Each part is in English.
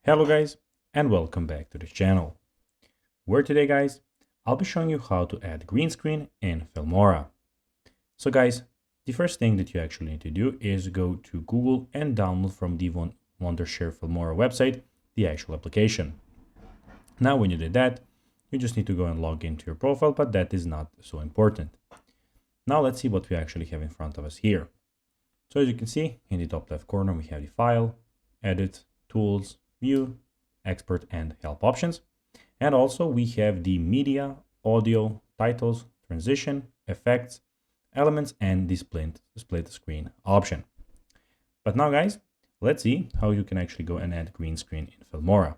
Hello guys, and welcome back to the channel, where today guys, I'll be showing you how to add green screen in Filmora. So guys, the first thing that you actually need to do is go to Google and download from the Wondershare Filmora website, the actual application. Now when you did that, you just need to go and log into your profile, but that is not so important. Now let's see what we actually have in front of us here. So as you can see, in the top left corner, we have the File, Edit, Tools, View, Export, and Help options. And also we have the Media, Audio, Titles, Transition, Effects, Elements, and the Split Screen option. But now guys, let's see how you can actually go and add green screen in Filmora.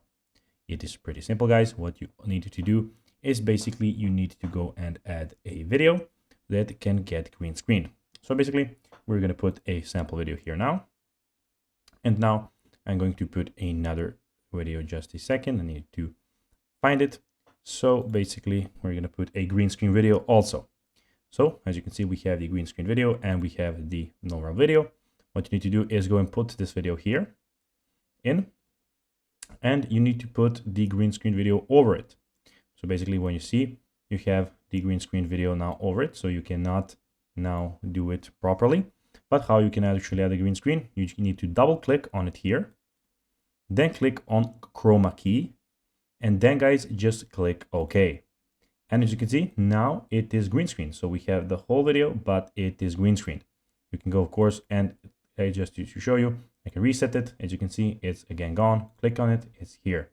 It is pretty simple guys. What you need to do is basically you need to go and add a video that can get green screen. So basically we're going to put a sample video here now. And now I'm going to put another video just a second. I need to find it. So basically we're going to put a green screen video also. So as you can see, we have the green screen video and we have the normal video. What you need to do is go and put this video here in, and you need to put the green screen video over it. So basically when you see, you have the green screen video now over it, so you cannot now do it properly. But how you can actually add a green screen, you need to double click on it here, then click on chroma key, and then guys, just click OK. And as you can see, now it is green screen. So we have the whole video, but it is green screen. You can go, of course, and just to show you, I can reset it. As you can see, it's again gone. Click on it, it's here.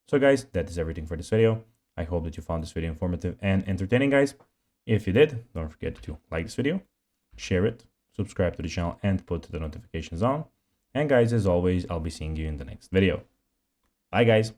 So guys, that is everything for this video. I hope that you found this video informative and entertaining, guys. If you did, don't forget to like this video, share it, subscribe to the channel, and put the notifications on. And guys, as always, I'll be seeing you in the next video. Bye guys.